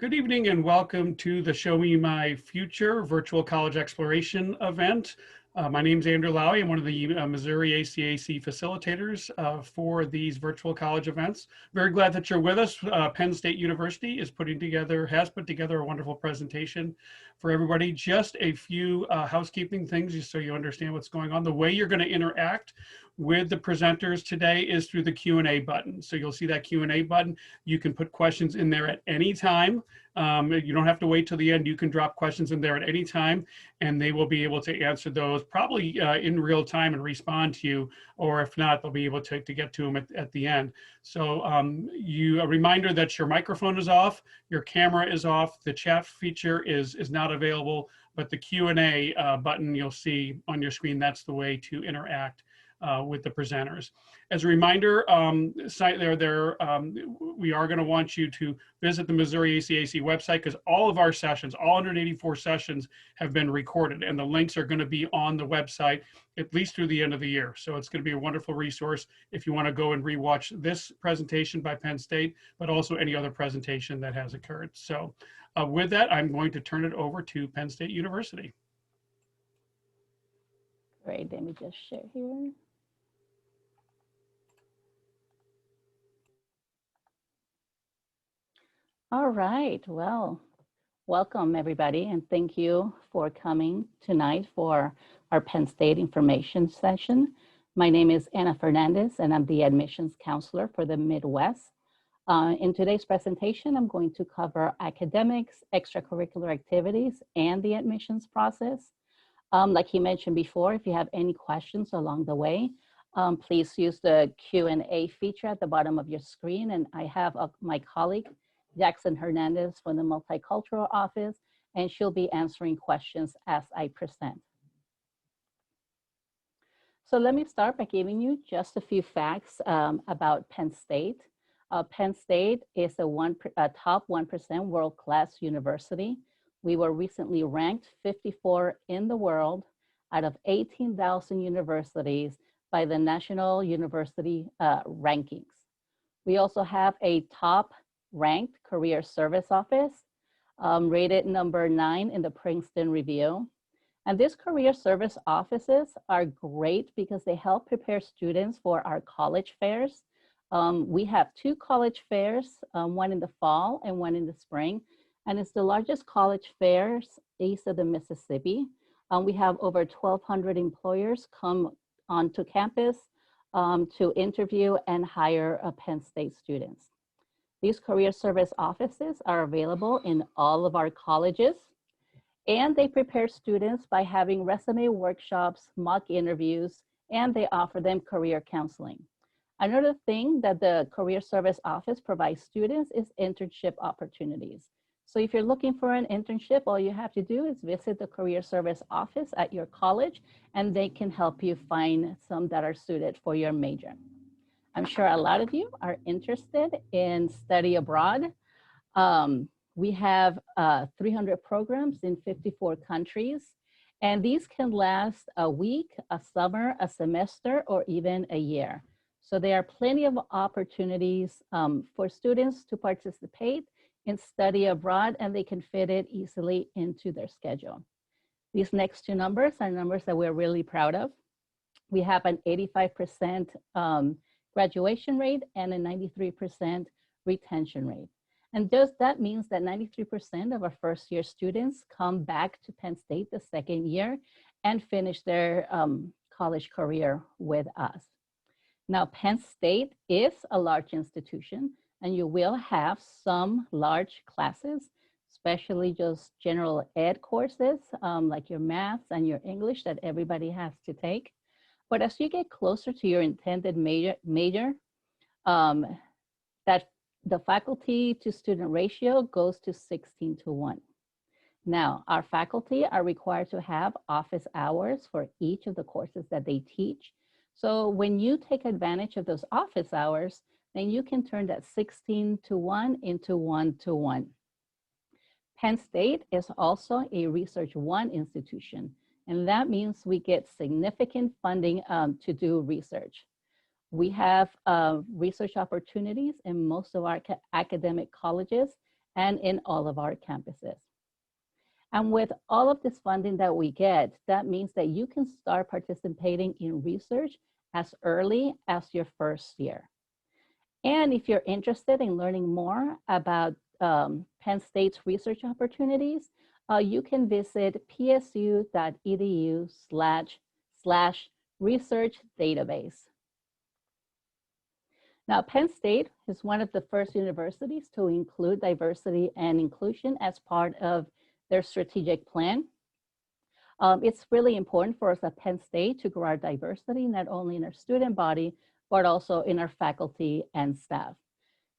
Good evening and welcome to the Show Me My Future virtual college exploration event. My name is Andrew Lowy. I'm one of the Missouri ACAC facilitators for these virtual college events. Very glad that you're with us. Penn State University has put together a wonderful presentation for everybody. Just a few housekeeping things just so you understand what's going on. The way you're going to interact with the presenters today is through the Q&A button. So you'll see that Q&A button. You can put questions in there at any time. You don't have to wait till the end. You can drop questions in there at any time, and they will be able to answer those probably in real time and respond to you, or if not, they'll be able to get to them at the end. So a reminder that your microphone is off, your camera is off, the chat feature is not available, but the Q&A button you'll see on your screen, that's the way to interact with the presenters. As a reminder, we are going to want you to visit the Missouri ACAC website because all of our sessions, all 184 sessions have been recorded, and the links are going to be on the website at least through the end of the year. So it's going to be a wonderful resource if you want to go and rewatch this presentation by Penn State, but also any other presentation that has occurred. So with that, I'm going to turn it over to Penn State University. Great, let me just share here. All right, well, welcome everybody, and thank you for coming tonight for our Penn State information session. My name is Ana Fernandez, and I'm the admissions counselor for the Midwest. In today's presentation, I'm going to cover academics, extracurricular activities, and the admissions process. Like he mentioned before, if you have any questions along the way, please use the Q&A feature at the bottom of your screen, and I have my colleague, Jackson Hernandez from the Multicultural Office, and she'll be answering questions as I present. So let me start by giving you just a few facts about Penn State. Penn State is a top 1% world-class university. We were recently ranked 54 in the world out of 18,000 universities by the National University Rankings. We also have a top ranked career service office, rated number 9 in the Princeton Review. And these career service offices are great because they help prepare students for our college fairs. We have 2 college fairs, one in the fall and one in the spring. And it's the largest college fairs east of the Mississippi. We have over 1,200 employers come onto campus to interview and hire Penn State students. These career service offices are available in all of our colleges, and they prepare students by having resume workshops, mock interviews, and they offer them career counseling. Another thing that the career service office provides students is internship opportunities. So if you're looking for an internship, all you have to do is visit the career service office at your college, and they can help you find some that are suited for your major. I'm sure a lot of you are interested in study abroad. We have 300 programs in 54 countries, and these can last a week, a summer, a semester, or even a year. So there are plenty of opportunities for students to participate in study abroad, and they can fit it easily into their schedule. These next 2 numbers are numbers that we're really proud of. We have an 85% graduation rate and a 93% retention rate. And that means that 93% of our first-year students come back to Penn State the second year and finish their college career with us. Now, Penn State is a large institution, and you will have some large classes, especially just general ed courses like your math and your English that everybody has to take. But as you get closer to your intended major, that the faculty to student ratio goes to 16:1. Now, our faculty are required to have office hours for each of the courses that they teach. So when you take advantage of those office hours, then you can turn that 16:1 into 1:1. Penn State is also a Research 1 institution, and that means we get significant funding to do research. We have research opportunities in most of our academic colleges, and in all of our campuses. And with all of this funding that we get, that means that you can start participating in research as early as your first year. And if you're interested in learning more about Penn State's research opportunities, you can visit psu.edu/research database. Now, Penn State is one of the first universities to include diversity and inclusion as part of their strategic plan. It's really important for us at Penn State to grow our diversity, not only in our student body, but also in our faculty and staff,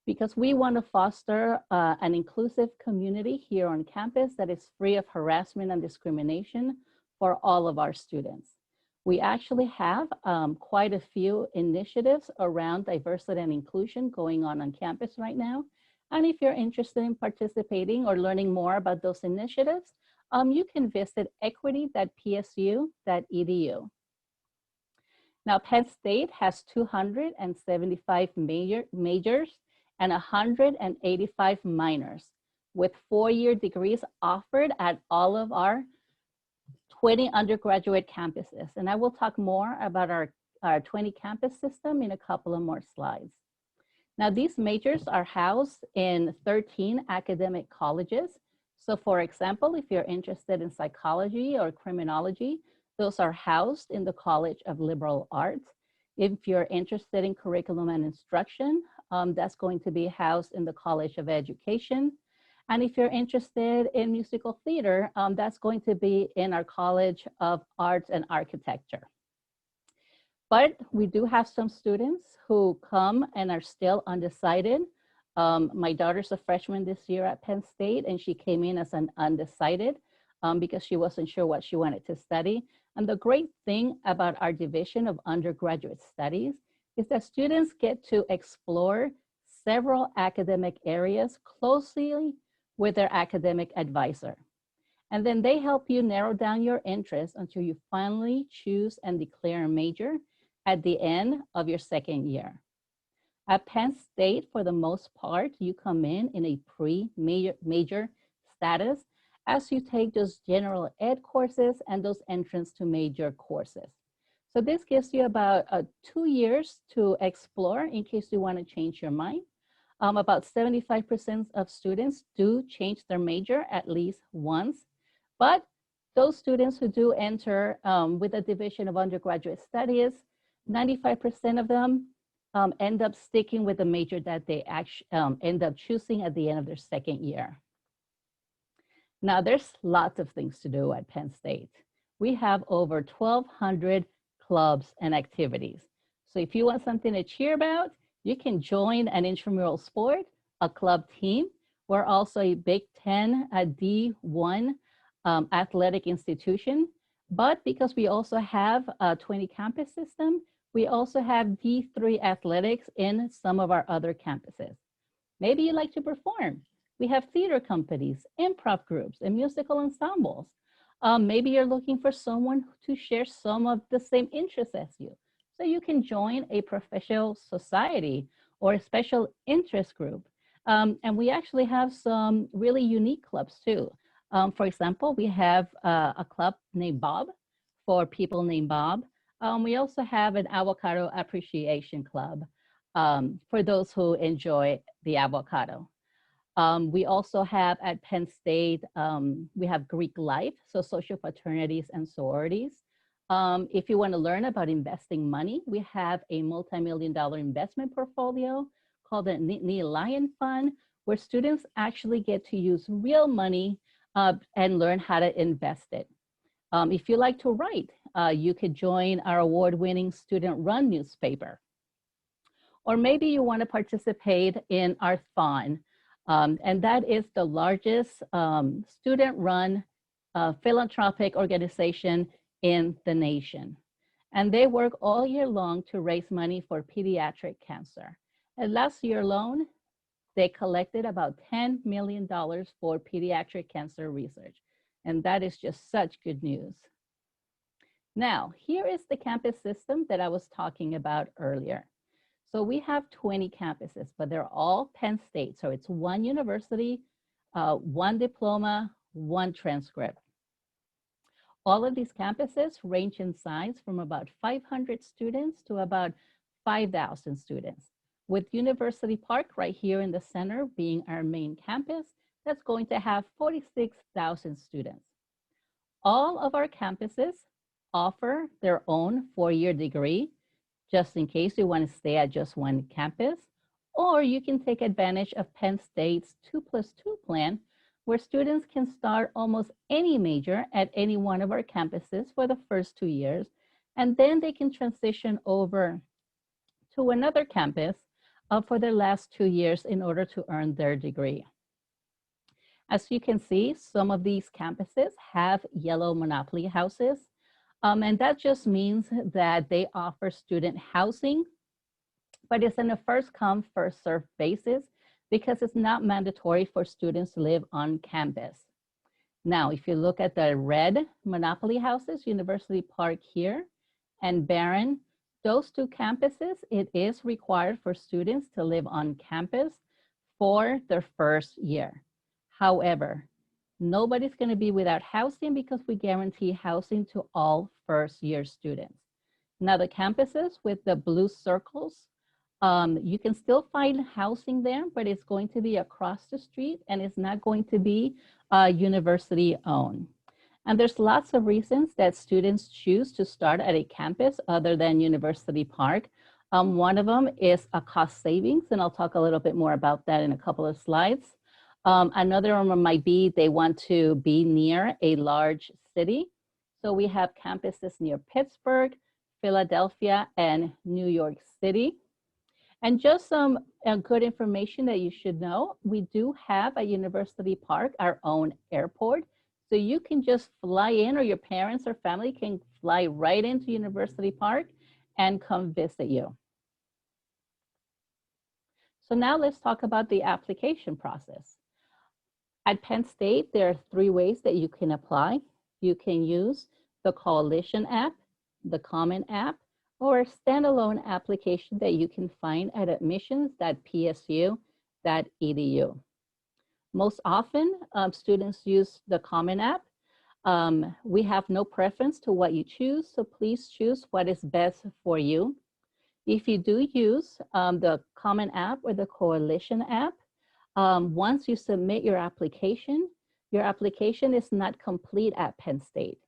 because we want to foster an inclusive community here on campus that is free of harassment and discrimination for all of our students. We actually have quite a few initiatives around diversity and inclusion going on campus right now. And if you're interested in participating or learning more about those initiatives, you can visit equity.psu.edu. Now, Penn State has 275 majors and 185 minors, with 4-year degrees offered at all of our 20 undergraduate campuses. And I will talk more about our 20 campus system in a couple of more slides. Now, these majors are housed in 13 academic colleges. So for example, if you're interested in psychology or criminology, those are housed in the College of Liberal Arts. If you're interested in curriculum and instruction, that's going to be housed in the College of Education. And if you're interested in musical theater, that's going to be in our College of Arts and Architecture. But we do have some students who come and are still undecided. My daughter's a freshman this year at Penn State, and she came in as an undecided because she wasn't sure what she wanted to study. And the great thing about our division of undergraduate studies is that students get to explore several academic areas closely with their academic advisor. And then they help you narrow down your interests until you finally choose and declare a major at the end of your second year. At Penn State, for the most part, you come in a pre-major status as you take those general ed courses and those entrance to major courses. So this gives you about 2 years to explore in case you want to change your mind. About 75% of students do change their major at least once, but those students who do enter with a division of undergraduate studies, 95% of them end up sticking with the major that they actually end up choosing at the end of their second year. Now, there's lots of things to do at Penn State. We have over 1,200 clubs and activities. So if you want something to cheer about, you can join an intramural sport, a club team. We're also a Big Ten D1 athletic institution. But because we also have a 20 campus system, we also have D3 athletics in some of our other campuses. Maybe you like to perform. We have theater companies, improv groups, and musical ensembles. Maybe you're looking for someone to share some of the same interests as you. So you can join a professional society or a special interest group. And we actually have some really unique clubs too. For example, we have a club named Bob for people named Bob. We also have an avocado appreciation club for those who enjoy the avocado. We also have at Penn State, we have Greek life, so social fraternities and sororities. If you want to learn about investing money, we have a multi-million-dollar investment portfolio called the Neil Lion Fund, where students actually get to use real money and learn how to invest it. If you like to write, you could join our award-winning student-run newspaper. Or maybe you want to participate in our Thon, and that is the largest student-run philanthropic organization in the nation. And they work all year long to raise money for pediatric cancer. And last year alone, they collected about $10 million for pediatric cancer research. And that is just such good news. Now, here is the campus system that I was talking about earlier. So we have 20 campuses, but they're all Penn State. So it's one university one diploma, one transcript. All of these campuses range in size from about 500 students to about 5,000 students, with University Park right here in the center being our main campus that's going to have 46,000 students. All of our campuses offer their own four-year degree, just in case you want to stay at just one campus, or you can take advantage of Penn State's 2+2 plan, where students can start almost any major at any one of our campuses for the first 2 years, and then they can transition over to another campus for their last 2 years in order to earn their degree. As you can see, some of these campuses have yellow monopoly houses, and that just means that they offer student housing, but it's on a first come, first served basis because it's not mandatory for students to live on campus. Now, if you look at the red monopoly houses, University Park here and Barron, those two campuses, it is required for students to live on campus for their first year. However, nobody's going to be without housing because we guarantee housing to all first-year students. Now, the campuses with the blue circles, you can still find housing there, but it's going to be across the street and it's not going to be university-owned. And there's lots of reasons that students choose to start at a campus other than University Park. One of them is a cost savings, and I'll talk a little bit more about that in a couple of slides. Another one might be they want to be near a large city. So we have campuses near Pittsburgh, Philadelphia, and New York City. And just some good information that you should know, we do have at University Park our own airport. So you can just fly in, or your parents or family can fly right into University Park and come visit you. So now let's talk about the application process. At Penn State, there are 3 ways that you can apply. You can use the Coalition app, the Common app, or a standalone application that you can find at admissions.psu.edu. Most often, students use the Common app. We have no preference to what you choose, so please choose what is best for you. If you do use the Common app or the Coalition app, once you submit your application is not complete at Penn State.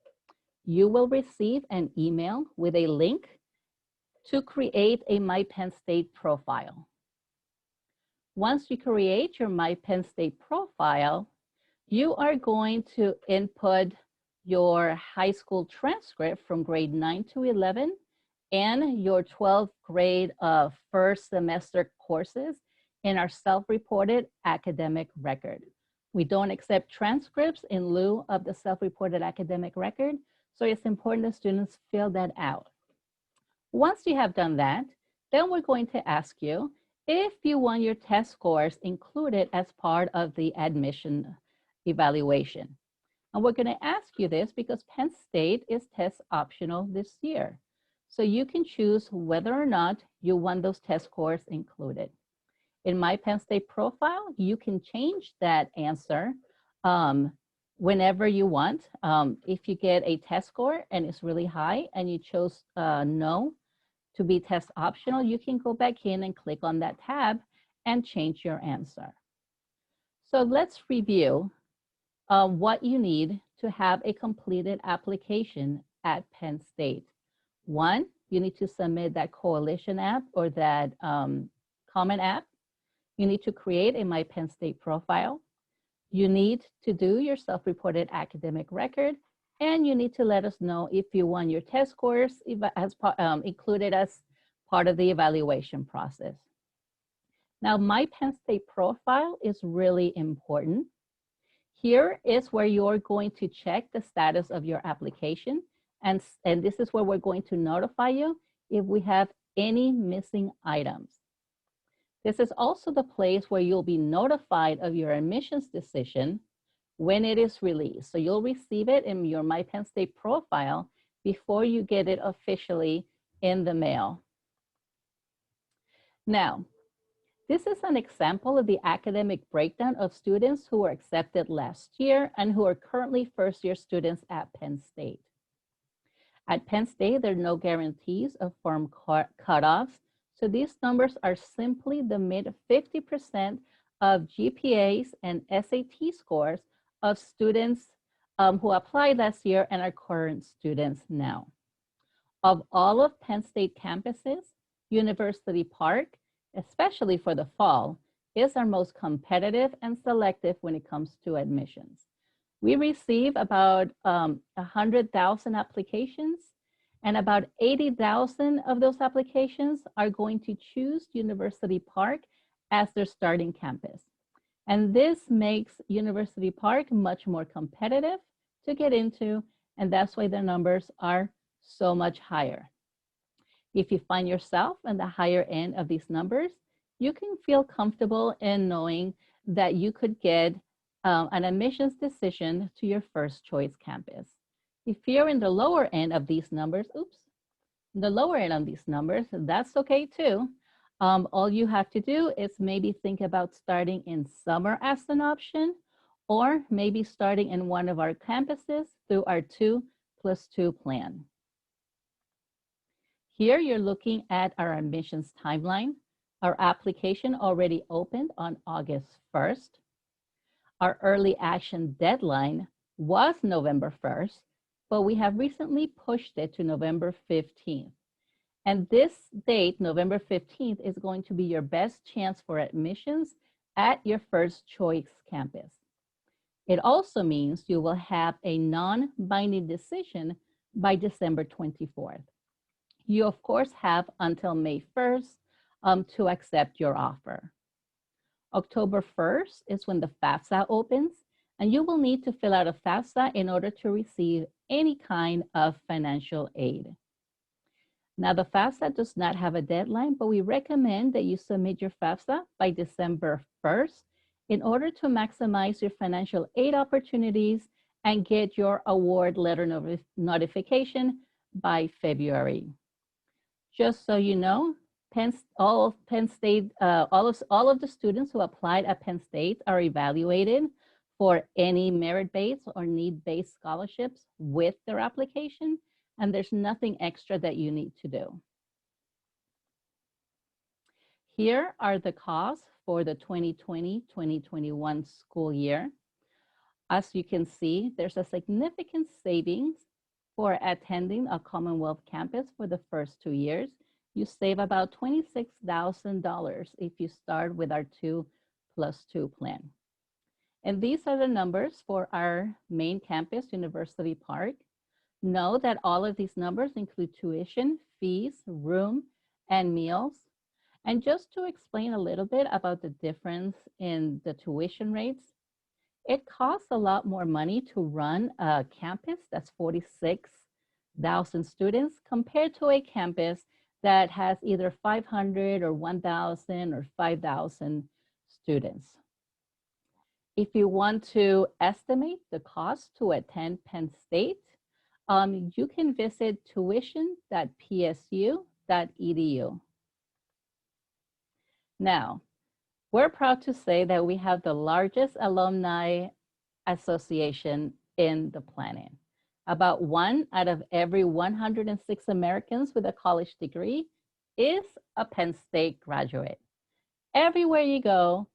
You will receive an email with a link to create a My Penn State profile. Once you create your My Penn State profile, you are going to input your high school transcript from grade 9 to 11 and your 12th grade first semester courses in our self-reported academic record. We don't accept transcripts in lieu of the self-reported academic record, so it's important that students fill that out. Once you have done that, then we're going to ask you if you want your test scores included as part of the admission evaluation. And we're going to ask you this because Penn State is test optional this year. So you can choose whether or not you want those test scores included. In My Penn State profile, you can change that answer whenever you want. If you get a test score and it's really high and you chose no to be test optional, you can go back in and click on that tab and change your answer. So let's review what you need to have a completed application at Penn State. 1, you need to submit that Coalition app or that Common app. You need to create a My Penn State profile. You need to do your self-reported academic record, and you need to let us know if you want your test scores included as part of the evaluation process. Now, My Penn State profile is really important. Here is where you're going to check the status of your application, and this is where we're going to notify you if we have any missing items. This is also the place where you'll be notified of your admissions decision when it is released. So you'll receive it in your My Penn State profile before you get it officially in the mail. Now, This is an example of the academic breakdown of students who were accepted last year and who are currently first-year students at Penn State. At Penn State, there are no guarantees of firm cutoffs, so these numbers are simply the mid 50% of GPAs and SAT scores of students who applied last year and are current students now. Of all of Penn State campuses, University Park, especially for the fall, is our most competitive and selective when it comes to admissions. We receive about 100,000 applications, and about 80,000 of those applications are going to choose University Park as their starting campus. And this makes University Park much more competitive to get into, and that's why the numbers are so much higher. If you find yourself in the higher end of these numbers, you can feel comfortable in knowing that you could get an admissions decision to your first choice campus. If you're in the lower end of these numbers, that's okay too. All you have to do is maybe think about starting in summer as an option, or maybe starting in one of our campuses through our 2+2 plan. Here you're looking at our admissions timeline. Our application already opened on August 1st. Our early action deadline was November 1st, but we have recently pushed it to November 15th. And this date, November 15th, is going to be your best chance for admissions at your first choice campus. It also means you will have a non-binding decision by December 24th. You, of course, have until May 1st to accept your offer. October 1st is when the FAFSA opens, and you will need to fill out a FAFSA in order to receive any kind of financial aid. Now, the FAFSA does not have a deadline, but we recommend that you submit your FAFSA by December 1st in order to maximize your financial aid opportunities and get your award letter notification by February. Just so you know, all of the students who applied at Penn State are evaluated for any merit-based or need-based scholarships with their application, and there's nothing extra that you need to do. Here are the costs for the 2020-2021 school year. As you can see, there's a significant savings for attending a Commonwealth campus for the first 2 years. You save about $26,000 if you start with our 2+2 plan. And these are the numbers for our main campus, University Park. Know that all of these numbers include tuition, fees, room, and meals. And just to explain a little bit about the difference in the tuition rates, it costs a lot more money to run a campus that's 46,000 students compared to a campus that has either 500 or 1,000 or 5,000 students. If you want to estimate the cost to attend Penn State, you can visit tuition.psu.edu. Now, we're proud to say that we have the largest alumni association in the planet. About 1 out of every 106 Americans with a college degree is a Penn State graduate. Everywhere you go,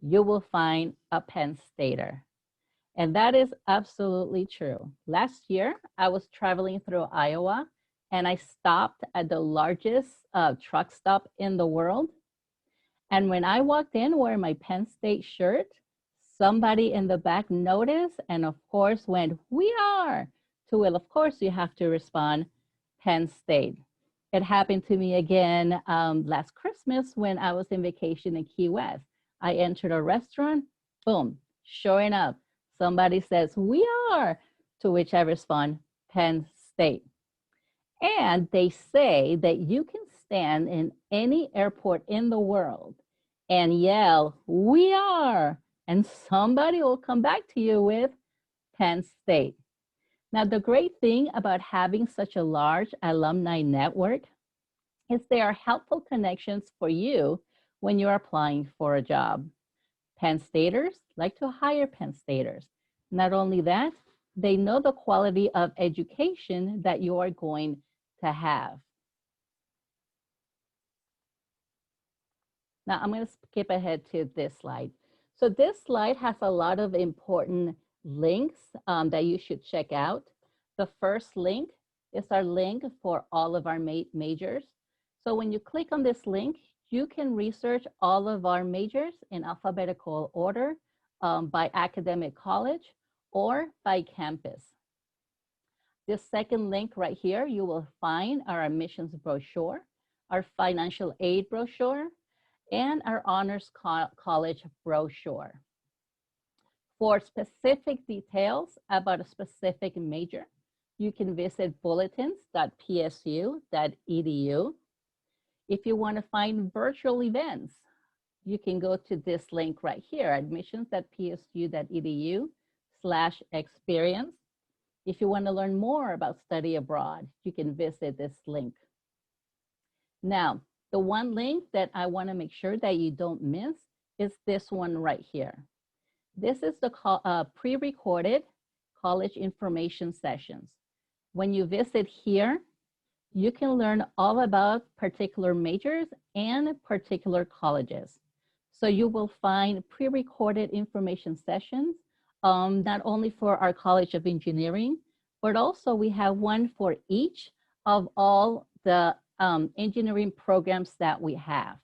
you will find a Penn Stater. And that is absolutely true. Last year, I was traveling through Iowa, and I stopped at the largest truck stop in the world. And when I walked in wearing my Penn State shirt, somebody in the back noticed and of course went, "We are." To which, of course, you have to respond, Penn State. It happened to me again last Christmas when I was in vacation in Key West. I entered a restaurant, boom, sure enough, somebody says, "We are," to which I respond, Penn State. And they say that you can stand in any airport in the world and yell, "We are," and somebody will come back to you with Penn State. Now, the great thing about having such a large alumni network is there are helpful connections for you when you're applying for a job. Penn Staters like to hire Penn Staters. Not only that, they know the quality of education that you are going to have. Now I'm going to skip ahead to this slide. So this slide has a lot of important links that you should check out. The first link is our link for all of our majors. So when you click on this link, you can research all of our majors in alphabetical order by academic college or by campus. This second link right here, you will find our admissions brochure, our financial aid brochure, and our honors college brochure. For specific details about a specific major, you can visit bulletins.psu.edu. If you want to find virtual events, you can go to this link right here, admissions.psu.edu/experience. If you want to learn more about study abroad, you can visit this link. Now, the one link that I want to make sure that you don't miss is this one right here. This is the pre-recorded college information sessions. When you visit here, you can learn all about particular majors and particular colleges. So you will find pre-recorded information sessions, not only for our College of Engineering, but also we have one for each of all the engineering programs that we have.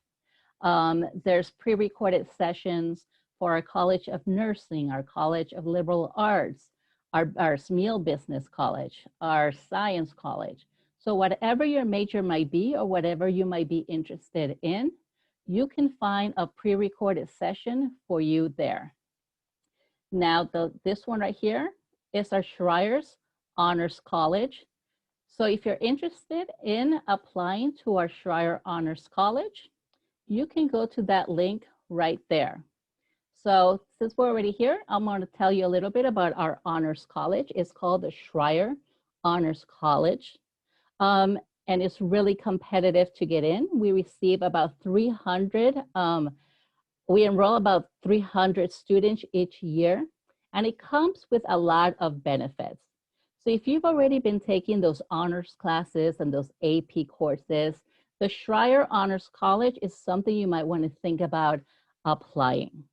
There's pre-recorded sessions for our College of Nursing, our College of Liberal Arts, our Small Business College, our Science College. So whatever your major might be or whatever you might be interested in, you can find a pre-recorded session for you there. Now, this one right here is our Schreyer's Honors College. So if you're interested in applying to our Schreyer Honors College, you can go to that link right there. So since we're already here, I'm going to tell you a little bit about our Honors College. It's called the Schreyer Honors College. And it's really competitive to get in. We receive about 300, we enroll about 300 students each year, and it comes with a lot of benefits. So if you've already been taking those honors classes and those AP courses, the Schreyer Honors College is something you might want to think about applying.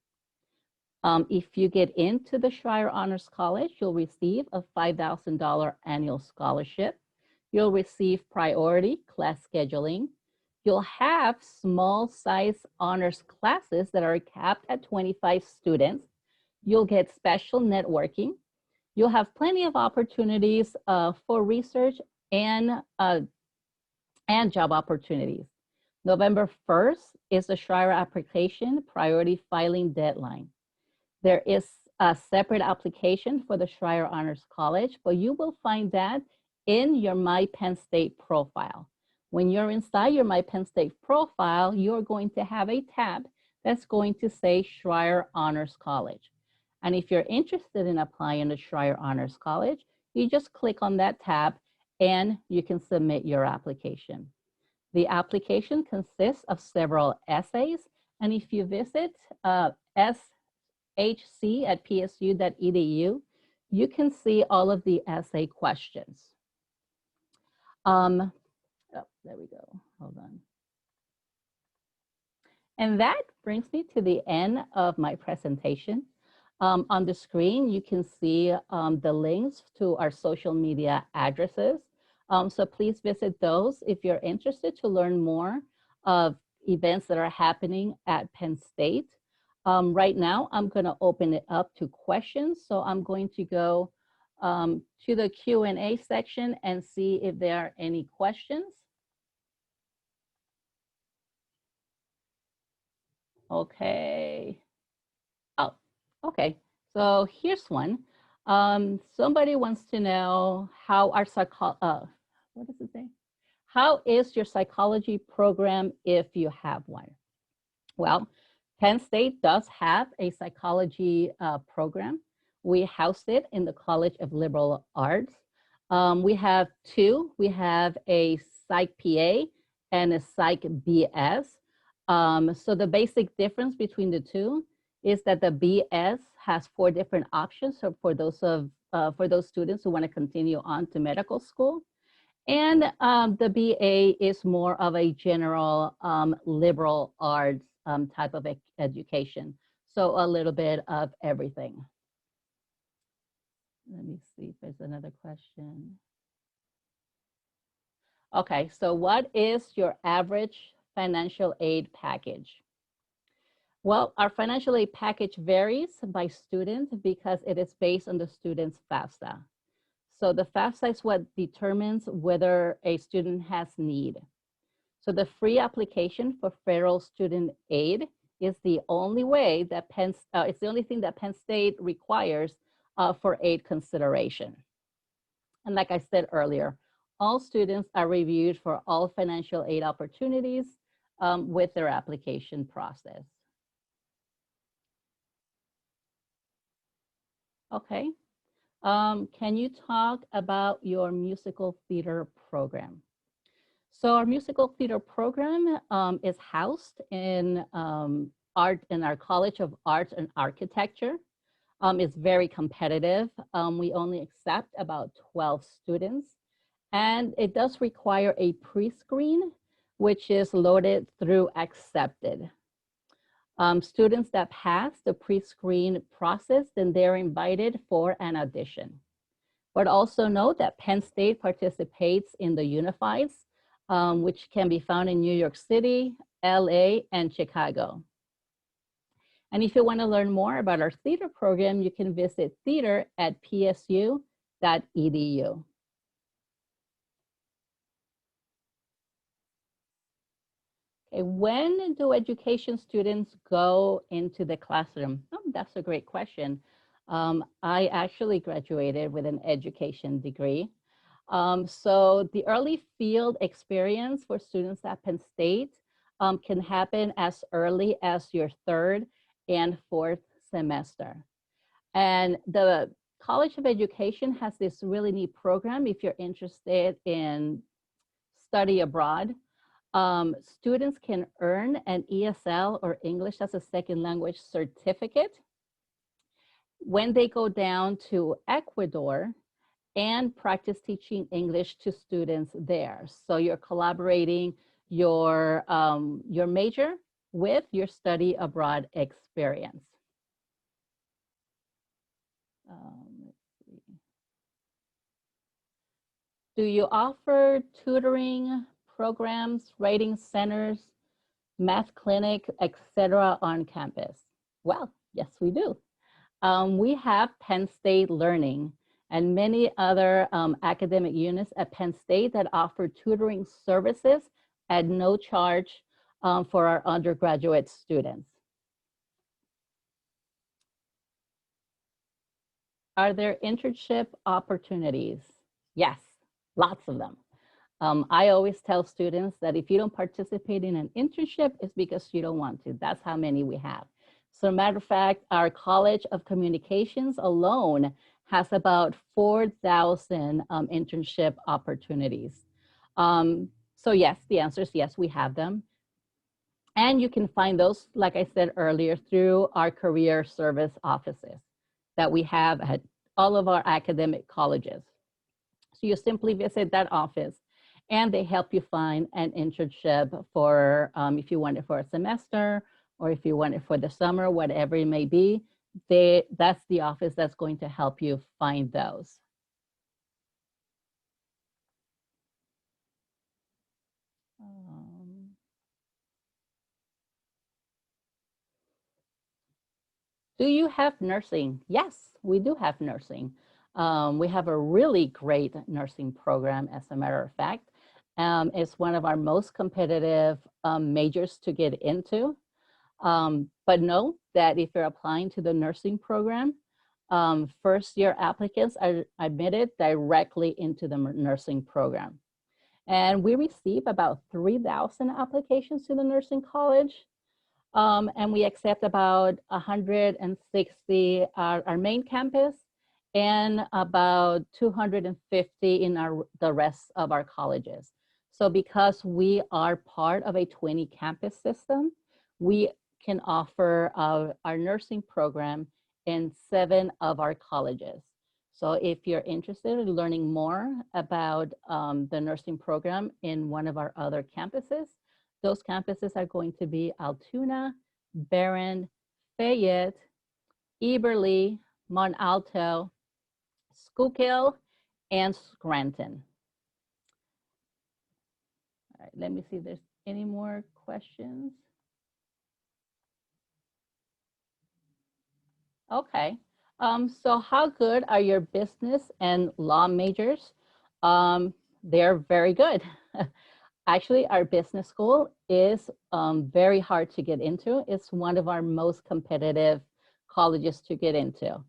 If you get into the Schreyer Honors College, you'll receive a $5,000 annual scholarship. You'll receive priority class scheduling. You'll have small size honors classes that are capped at 25 students. You'll get special networking. You'll have plenty of opportunities for research and job opportunities. November 1st is the Schreyer application priority filing deadline. There is a separate application for the Schreyer Honors College, but you will find that in your My Penn State profile. When you're inside your My Penn State profile, you're going to have a tab that's going to say Schreyer Honors College. And if you're interested in applying to Schreyer Honors College, you just click on that tab and you can submit your application. The application consists of several essays, and if you visit shc@psu.edu, you can see all of the essay questions. Oh, there we go, hold on. And that brings me to the end of my presentation. On the screen, you can see the links to our social media addresses. So please visit those if you're interested to learn more of events that are happening at Penn State. Right now, I'm going to open it up to questions. So I'm going to go to the Q&A section and see if there are any questions. Okay. Oh, okay. So here's one. Somebody wants to know how our what does it say? How is your psychology program if you have one? Well, Penn State does have a psychology program. We house it in the College of Liberal Arts. We have two. We have a Psych PA and a Psych BS. So the basic difference between the two is that the BS has 4 different options for those students who want to continue on to medical school. And the BA is more of a general liberal arts type of education. So a little bit of everything. Let me see if there's another question. Okay, so what is your average financial aid package? Well, our financial aid package varies by student because it is based on the student's FAFSA. So the FAFSA is what determines whether a student has need. So the free application for federal student aid is the only way that it's the only thing that Penn State requires for aid consideration. And like I said earlier, all students are reviewed for all financial aid opportunities with their application process. Okay, can you talk about your musical theater program? So our musical theater program is housed in our College of Arts and Architecture. It's very competitive. We only accept about 12 students, and it does require a pre-screen, which is loaded through Accepted. Students that pass the pre-screen process, then they're invited for an audition. But also note that Penn State participates in the Unifieds, which can be found in New York City, LA, and Chicago. And if you want to learn more about our theater program, you can visit theater@psu.edu. Okay, when do education students go into the classroom? Oh, that's a great question. I actually graduated with an education degree. So the early field experience for students at Penn State can happen as early as your 3rd and 4th semester. And the College of Education has this really neat program if you're interested in study abroad. Students can earn an ESL or English as a second language certificate when they go down to Ecuador and practice teaching English to students there. So you're collaborating your major with your study abroad experience. Let's see. Do you offer tutoring programs, writing centers, math clinic, etc. on campus? Well, yes, we do. We have Penn State Learning and many other academic units at Penn State that offer tutoring services at no charge for our undergraduate students. Are there internship opportunities? Yes, lots of them. I always tell students that if you don't participate in an internship, it's because you don't want to. That's how many we have. So, matter of fact, our College of Communications alone has about 4,000 internship opportunities. So yes, the answer is yes, we have them. And you can find those, like I said earlier, through our career service offices that we have at all of our academic colleges. So you simply visit that office and they help you find an internship for, if you want it for a semester or if you want it for the summer, whatever it may be, that's the office that's going to help you find those. Do you have nursing? Yes, we do have nursing. We have a really great nursing program, as a matter of fact. It's one of our most competitive majors to get into. But know that if you're applying to the nursing program, first-year applicants are admitted directly into the nursing program. And we receive about 3,000 applications to the nursing college. And we accept about 160 our main campus and about 250 in the rest of our colleges. So because we are part of a 20 campus system, we can offer our nursing program in 7 of our colleges. So if you're interested in learning more about the nursing program in one of our other campuses, those campuses are going to be Altoona, Barron, Fayette, Eberly, Mont Alto, Schuylkill, and Scranton. All right, let me see if there's any more questions. Okay, so how good are your business and law majors? They're very good. Actually, our business school is very hard to get into. It's one of our most competitive colleges to get into.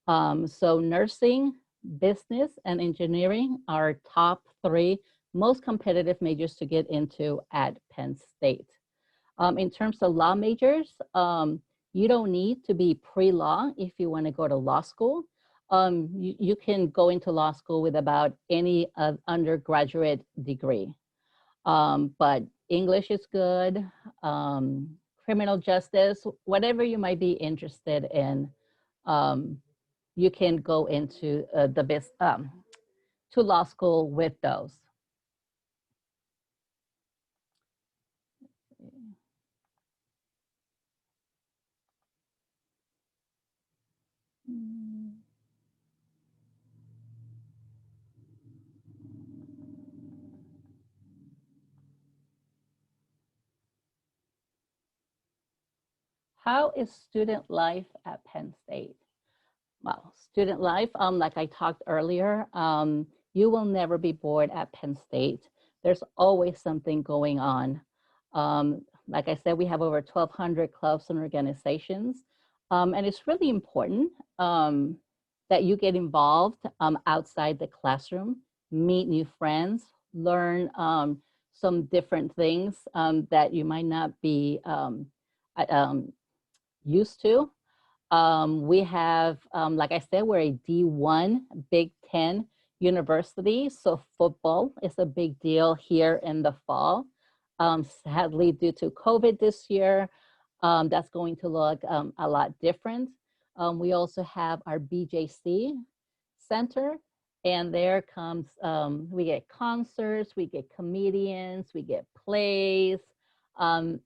So nursing, business, and engineering are top 3 most competitive majors to get into at Penn State. In terms of law majors, you don't need to be pre-law if you want to go to law school. You can go into law school with about any undergraduate degree. But English is good, criminal justice, whatever you might be interested in, you can go into to law school with those. How is student life at Penn State? Well, student life, like I talked earlier, you will never be bored at Penn State. There's always something going on. Like I said, we have over 1,200 clubs and organizations. And it's really important that you get involved outside the classroom, meet new friends, learn some different things that you might not be used to. We have, like I said, we're a D1 Big Ten university, so football is a big deal here in the fall. Sadly, due to COVID this year, that's going to look a lot different. We also have our BJC Center, and there comes, we get concerts, we get comedians, we get plays,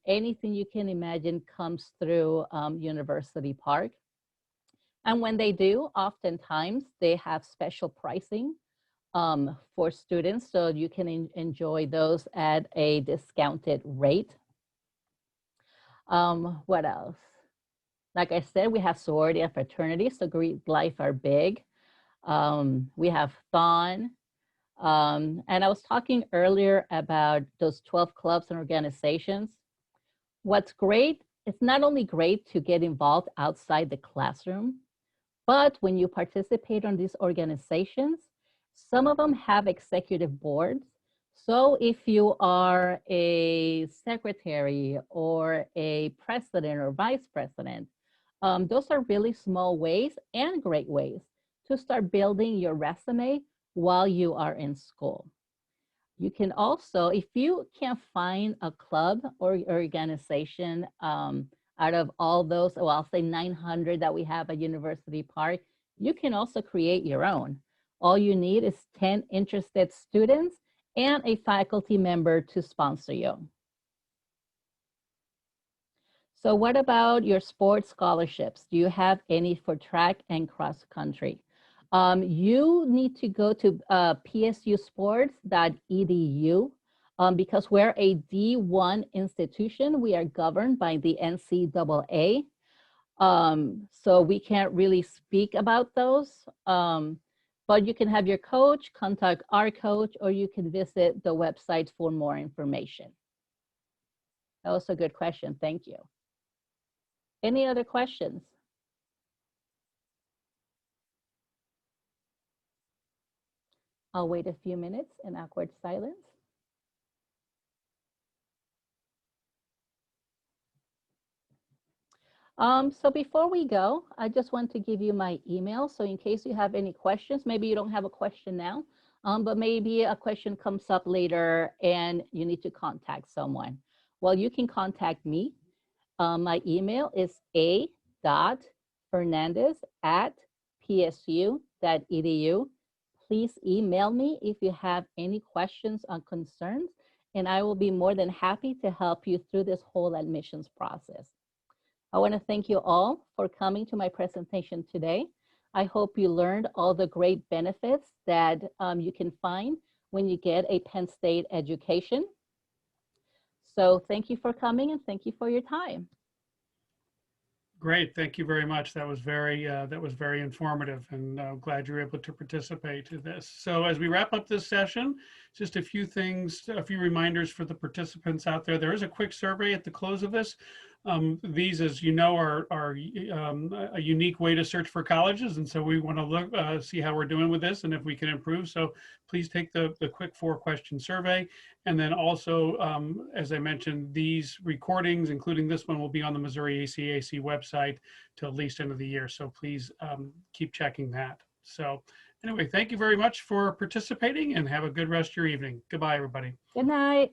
anything you can imagine comes through University Park. And when they do, oftentimes they have special pricing for students, so you can enjoy those at a discounted rate. What else? Like I said, we have sorority and fraternity, so Greek life are big. We have fun. And I was talking earlier about those 12 clubs and organizations. What's great, it's not only great to get involved outside the classroom, but when you participate on these organizations, some of them have executive boards. So if you are a secretary or a president or vice president, those are really small ways and great ways to start building your resume while you are in school. You can also, if you can't find a club or organization out of all those, well, I'll say 900 that we have at University Park, you can also create your own. All you need is 10 interested students and a faculty member to sponsor you. So what about your sports scholarships? Do you have any for track and cross country? You need to go to psusports.edu because we're a D1 institution. We are governed by the NCAA. So we can't really speak about those, but you can have your coach contact our coach, or you can visit the website for more information. That was a good question. Thank you. Any other questions? I'll wait a few minutes in awkward silence. So before we go, I just want to give you my email. So in case you have any questions, maybe you don't have a question now, but maybe a question comes up later and you need to contact someone. Well, you can contact me. My email is a.fernandez@psu.edu. Please email me if you have any questions or concerns, and I will be more than happy to help you through this whole admissions process. I want to thank you all for coming to my presentation today. I hope you learned all the great benefits that you can find when you get a Penn State education. So thank you for coming and thank you for your time. Great, thank you very much. That was very informative, and glad you were able to participate in this. So as we wrap up this session, just a few things, a few reminders for the participants out there. There is a quick survey at the close of this. These, as you know, are a unique way to search for colleges, and so we want to look, see how we're doing with this and if we can improve. So please take the quick 4-question survey. And then also, as I mentioned, these recordings, including this one, will be on the Missouri ACAC website till at least end of the year. So please keep checking that. So anyway, thank you very much for participating and have a good rest of your evening. Goodbye, everybody. Good night.